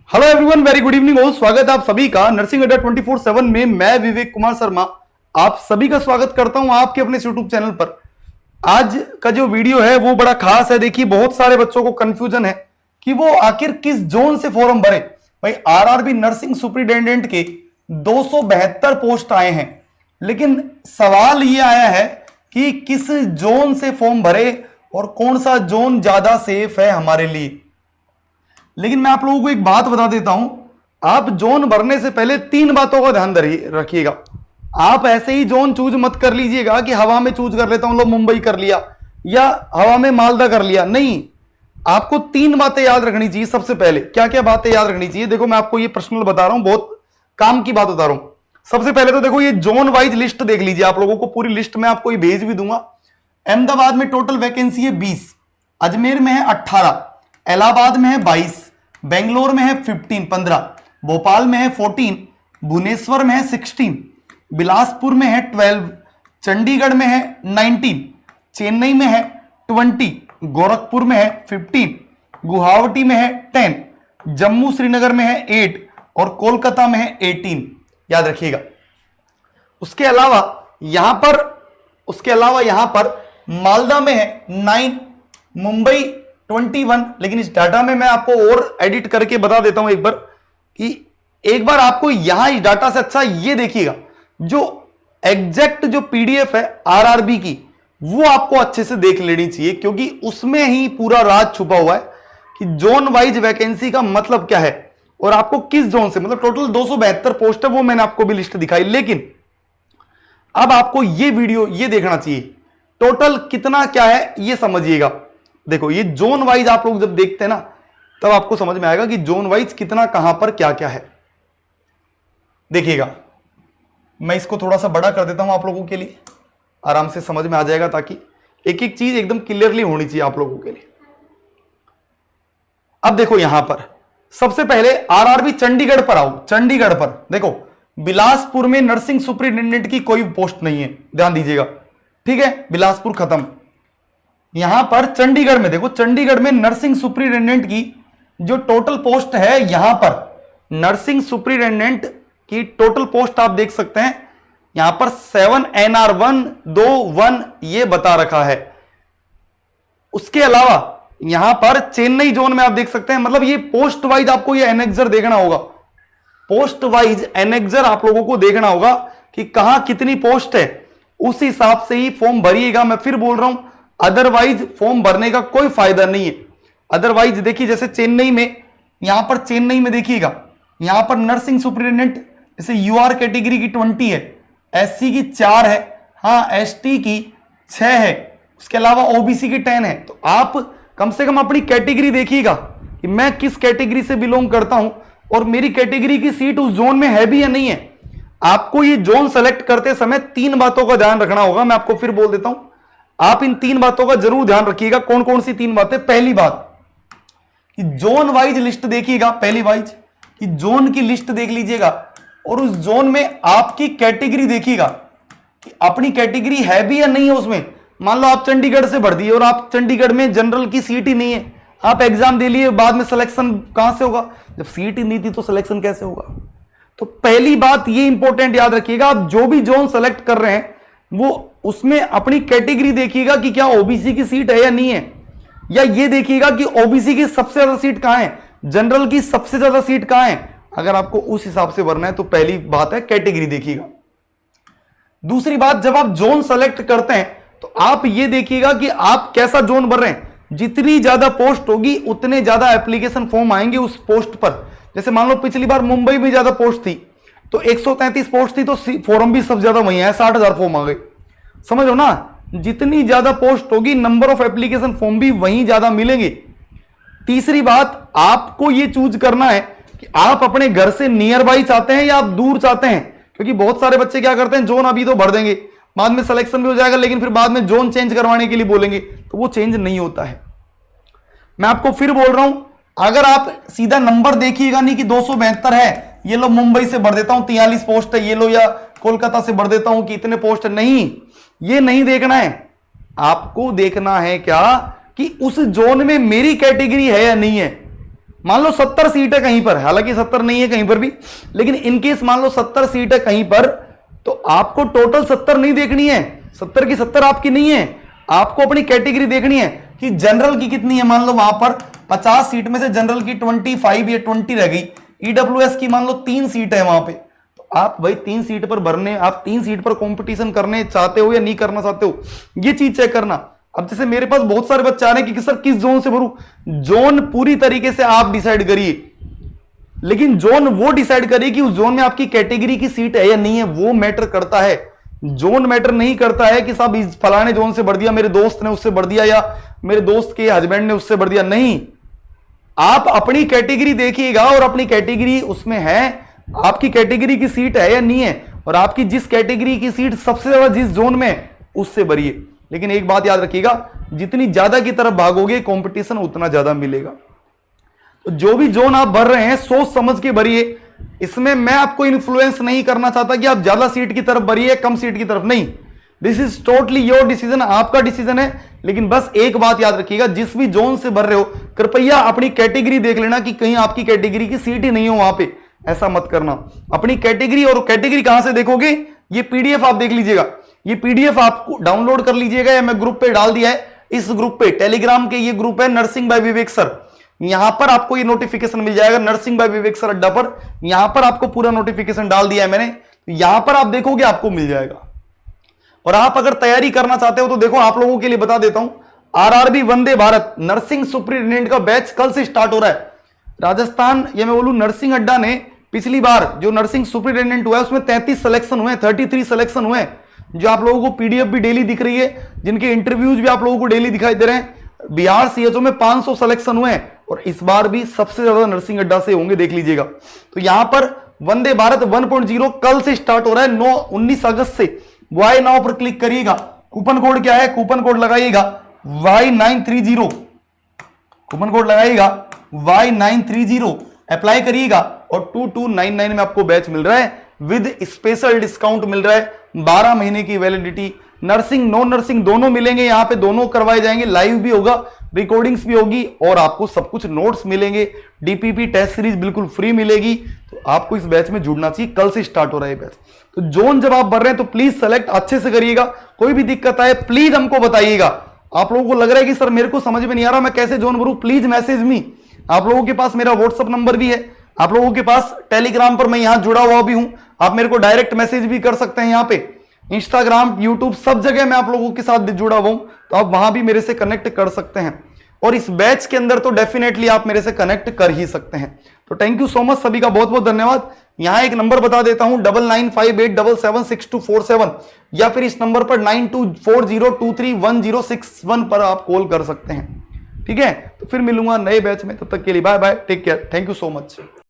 Hello everyone, very good evening हो। स्वागत है आप सभी का नर्सिंग अड्डा 24/7 में। मैं विवेक कुमार शर्मा आप सभी का स्वागत करता हूं आपके अपने यूट्यूब चैनल पर। आज का जो वीडियो है वो बड़ा खास है। देखिए, बहुत सारे बच्चों को कंफ्यूजन है कि वो आखिर किस जोन से फॉर्म भरे। भाई, आरआरबी नर्सिंग सुपरिटेंडेंट के 272 पोस्ट आए हैं, लेकिन सवाल ये आया है कि किस जोन से फॉर्म भरे और कौन सा जोन ज्यादा सेफ है हमारे लिए। लेकिन मैं आप लोगों को एक बात बता देता हूं, आप जोन भरने से पहले 3 बातों का ध्यान रखिएगा। आप ऐसे ही जोन चूज मत कर लीजिएगा कि हवा में चूज कर लेता हूं, लो मुंबई कर लिया या हवा में मालदा कर लिया। नहीं, आपको 3 बातें याद रखनी चाहिए। सबसे पहले क्या क्या बातें याद रखनी चाहिए, देखो मैं आपको ये पर्सनल बता रहा हूं, बहुत काम की बात बता रहा हूं। सबसे पहले तो देखो, ये जोन वाइज लिस्ट देख लीजिए। आप लोगों को पूरी लिस्ट में आपको ये भेज भी दूंगा। अहमदाबाद में टोटल वैकेंसी है 20, अजमेर में है 18, इलाहाबाद में है 22, बेंगलोर में है 15, भोपाल में है 14, भुवनेश्वर में है 16, बिलासपुर में है 12, चंडीगढ़ में है 19, चेन्नई में है 20, गोरखपुर में है 15, गुवाहाटी में है 10, जम्मू श्रीनगर में है 8 और कोलकाता में है 18। याद रखिएगा। उसके अलावा यहां पर मालदा में है 9, मुंबई 21। लेकिन इस डाटा में मैं आपको और एडिट करके बता देता हूं एक बार आपको यहां इस डाटा से अच्छा ये देखिएगा, जो एग्जैक्ट जो पीडीएफ है आरआरबी की, वो आपको अच्छे से देख लेनी चाहिए, क्योंकि उसमें ही पूरा राज छुपा हुआ है कि जोन वाइज वैकेंसी का मतलब क्या है और आपको किस जोन से, मतलब टोटल 272 पोस्ट है, वो मैंने आपको भी लिस्ट दिखाई। लेकिन अब आपको ये वीडियो ये देखना चाहिए, टोटल कितना क्या है ये समझिएगा। देखो, ये जोन वाइज आप लोग जब देखते हैं ना, तब आपको समझ में आएगा कि जोन वाइज कितना कहां पर क्या क्या है। देखिएगा, मैं इसको थोड़ा सा बड़ा कर देता हूं आप लोगों के लिए, आराम से समझ में आ जाएगा, ताकि एक एक चीज एकदम क्लियरली होनी चाहिए आप लोगों के लिए। अब देखो, यहां पर सबसे पहले आरआरबी चंडीगढ़ पर आओ। चंडीगढ़ पर देखो, बिलासपुर में नर्सिंग सुपरिटेंडेंट की कोई पोस्ट नहीं है, ध्यान दीजिएगा, ठीक है, बिलासपुर खत्म। यहां पर चंडीगढ़ में देखो, चंडीगढ़ में नर्सिंग सुपरिटेंडेंट की जो टोटल पोस्ट है, यहां पर नर्सिंग सुपरिटेंडेंट की टोटल पोस्ट आप देख सकते हैं, यहां पर 7 NR121 ये बता रखा है। उसके अलावा यहां पर चेन्नई जोन में आप देख सकते हैं, मतलब ये पोस्ट वाइज आपको ये एनेक्सर देखना होगा। पोस्ट वाइज एनेक्सर आप लोगों को देखना होगा कि कहां कितनी पोस्ट है, उस हिसाब से ही फॉर्म भरिएगा। मैं फिर बोल रहा हूं, अदरवाइज फॉर्म भरने का कोई फायदा नहीं है। अदरवाइज देखिए, जैसे चेन्नई में, यहां पर चेन्नई में देखिएगा, यहां पर नर्सिंग सुपरिटेंडेंट जैसे यूआर कैटेगरी की 20 है, एससी की 4 है, हाँ एसटी की 6 है, उसके अलावा ओबीसी की 10 है। तो आप कम से कम अपनी कैटेगरी देखिएगा कि मैं किस कैटेगरी से बिलोंग करता हूं और मेरी कैटेगरी की सीट उस जोन में है भी या नहीं है। आपको ये जोन सेलेक्ट करते समय 3 बातों का ध्यान रखना होगा। मैं आपको फिर बोल देता हूं, आप इन 3 बातों का जरूर ध्यान रखिएगा। कौन कौन सी 3 बातें? पहली बात कि जोन वाइज लिस्ट देखिएगा, पहली वाइज कि जोन की लिस्ट देख लीजिएगा और उस जोन में आपकी कैटेगरी देखिएगा कि अपनी कैटेगरी है भी या नहीं है उसमें। मान लो आप चंडीगढ़ से भर दिए और आप चंडीगढ़ में जनरल की सीट ही नहीं है, आप एग्जाम दे लिए, बाद में सिलेक्शन कहां से होगा? जब सीट ही नहीं थी तो सिलेक्शन कैसे होगा? तो पहली बात ये इंपॉर्टेंट याद रखिएगा, आप जो भी जोन सेलेक्ट कर रहे हैं वो उसमें अपनी कैटेगरी देखिएगा कि क्या ओबीसी की सीट है या नहीं है, या ये देखिएगा कि ओबीसी की सबसे ज्यादा सीट कहां है, जनरल की सबसे ज्यादा सीट कहां है। अगर आपको उस हिसाब से भरना है तो पहली बात है कैटेगरी देखिएगा। दूसरी बात, जब आप जोन सेलेक्ट करते हैं तो आप ये देखिएगा कि आप कैसा जोन भर रहे हैं। जितनी ज्यादा पोस्ट होगी उतने ज्यादा एप्लीकेशन फॉर्म आएंगे उस पोस्ट पर। जैसे मान लो पिछली बार मुंबई में ज्यादा पोस्ट थी तो 133 पोस्ट थी, तो फॉर्म भी सब ज्यादा वही है, 60,000 फॉर्म आ गए। समझ लो ना, जितनी ज्यादा पोस्ट होगी नंबर ऑफ एप्लीकेशन फॉर्म भी वहीं ज्यादा मिलेंगे। तीसरी बात, आपको यह चूज करना है कि आप अपने घर से नियर बाई चाहते हैं या आप दूर चाहते हैं, क्योंकि बहुत सारे बच्चे क्या करते हैं, जोन अभी तो भर देंगे, बाद में सिलेक्शन भी हो जाएगा, लेकिन फिर बाद में जोन चेंज करवाने के लिए बोलेंगे, तो वो चेंज नहीं होता है। मैं आपको फिर बोल रहा हूं, अगर आप सीधा नंबर देखिएगा नहीं कि 272 है, ये लो मुंबई से भर देता हूं 43 पोस्ट है, ये लो, या कोलकाता से भर देता हूं कि इतने पोस्ट है, नहीं, ये नहीं देखना है। आपको देखना है क्या कि उस जोन में मेरी कैटेगरी है या नहीं है। मान लो 70 सीट है कहीं पर, हालांकि 70 नहीं है कहीं पर भी, लेकिन इनकेस मान लो 70 सीट है कहीं पर, तो आपको टोटल 70 नहीं देखनी है, 70 की 70 आपकी नहीं है, आपको अपनी कैटेगरी देखनी है कि जनरल की कितनी है। मान लो वहां पर 50 सीट में से जनरल की 25 या 20 रह गई, ईडब्ल्यूएस की मान लो 3 सीट है वहां पे, तो आप भाई 3 सीट पर भरने, आप 3 सीट पर कंपटीशन करने चाहते हो या नहीं करना चाहते हो, ये चीज चेक करना। अब जैसे मेरे पास बहुत सारे बच्चे आ रहे हैं कि सर किस जोन से भरूं, जोन पूरी तरीके से आप डिसाइड करिए, लेकिन जोन वो डिसाइड करिए कि उस जोन में आपकी कैटेगरी की सीट है या नहीं है, वो मैटर करता है। जोन मैटर नहीं करता है कि साहब इस फलाने जोन से भर दिया, मेरे दोस्त ने उससे भर दिया, या मेरे दोस्त के हस्बैंड ने उससे भर दिया, नहीं। आप अपनी कैटेगरी देखिएगा और अपनी कैटेगरी उसमें है, आपकी कैटेगरी की सीट है या नहीं है, और आपकी जिस कैटेगरी की सीट सबसे ज्यादा जिस जोन में, उससे भरिए। लेकिन एक बात याद रखिएगा, जितनी ज्यादा की तरफ भागोगे कंपटीशन उतना ज्यादा मिलेगा। तो जो भी जोन आप भर रहे हैं सोच समझ के भरिए। इसमें मैं आपको इन्फ्लुएंस नहीं करना चाहता कि आप ज्यादा सीट की तरफ भरिए कम सीट की तरफ, नहीं। This is totally your decision, आपका डिसीजन है। लेकिन बस एक बात याद रखिएगा, जिस भी जोन से भर रहे हो कृपया अपनी कैटेगरी देख लेना कि कहीं आपकी कैटेगरी की सीट ही नहीं हो वहां पे, ऐसा मत करना। अपनी कैटेगरी, और कैटेगरी कहां से देखोगे, ये पीडीएफ आप देख लीजिएगा, ये पीडीएफ आपको डाउनलोड कर लीजिएगा, या मैं ग्रुप पे डाल दिया है। इस ग्रुप पे, टेलीग्राम के ये ग्रुप है नर्सिंग बाय विवेक सर, यहां पर आपको ये नोटिफिकेशन मिल जाएगा, नर्सिंग बाय विवेक सर अड्डा पर, यहां पर आपको पूरा नोटिफिकेशन डाल दिया है मैंने, यहां पर आप देखोगे आपको मिल जाएगा। और आप अगर तैयारी करना चाहते हो तो देखो, आप लोगों के लिए बता देता हूं, RRB Vande Bharat nursing superintendent का बैच कल से स्टार्ट हो रहा है। राजस्थान, ये मैं बोलूं नर्सिंग अड्डा ने पिछली बार जो नर्सिंग सुपरिटेंडेंट हुआ है उसमें 33 सिलेक्शन हुए, 33 सिलेक्शन हुए, जो आप लोगों को पीडीएफ भी डेली दिख रही है, जिनके इंटरव्यूज भी आप लोगों को डेली दिखाई दे रहे हैं। बिहार सीएचओ में 500 सिलेक्शन हुए हैं, और इस बार भी सबसे ज्यादा नर्सिंग अड्डा से होंगे, देख लीजिएगा। तो यहां पर वंदे भारत 1.0 कल से स्टार्ट हो रहा है, 19 अगस्त से। वाई नाउ पर क्लिक करिएगा, कूपन कोड क्या है, कूपन कोड लगाइएगा Y930, कूपन कोड लगाइएगा Y930, अप्लाई करिएगा, और 2299 में आपको बैच मिल रहा है विद स्पेशल डिस्काउंट मिल रहा है, 12 महीने की वैलिडिटी। नर्सिंग नॉन नर्सिंग दोनों मिलेंगे, यहां पे दोनों करवाए जाएंगे, लाइव भी होगा, रिकॉर्डिंग्स भी होगी, और आपको सब कुछ नोट्स मिलेंगे, डीपीपी टेस्ट सीरीज बिल्कुल फ्री मिलेगी। तो आपको इस बैच में जुड़ना चाहिए, कल से स्टार्ट हो रहा है बैच। तो जोन जब आप भर रहे हैं तो प्लीज सेलेक्ट अच्छे से करिएगा, कोई भी दिक्कत आए प्लीज हमको बताइएगा। आप लोगों को लग रहा है कि सर मेरे को समझ में नहीं आ रहा, मैं कैसे जोन भरूं, प्लीज मैसेज मी। आप लोगों के पास मेरा व्हाट्सअप नंबर भी है, आप लोगों के पास टेलीग्राम पर मैं यहां जुड़ा हुआ भी हूं, आप मेरे को डायरेक्ट मैसेज भी कर सकते हैं। यहां पे इंस्टाग्राम, यूट्यूब, सब जगह मैं आप लोगों के साथ जुड़ा हुआ हूं, तो आप वहां भी मेरे से कनेक्ट कर सकते हैं। और इस बैच के अंदर तो डेफिनेटली आप मेरे से कनेक्ट कर ही सकते हैं। तो थैंक यू सो मच, सभी का बहुत बहुत धन्यवाद। यहां एक नंबर बता देता हूं 9958776247, या फिर इस नंबर पर 9240231061 पर आप कॉल कर सकते हैं। ठीक है, तो फिर मिलूंगा नए बैच में, तब तक के लिए bye bye, take care, thank you so much.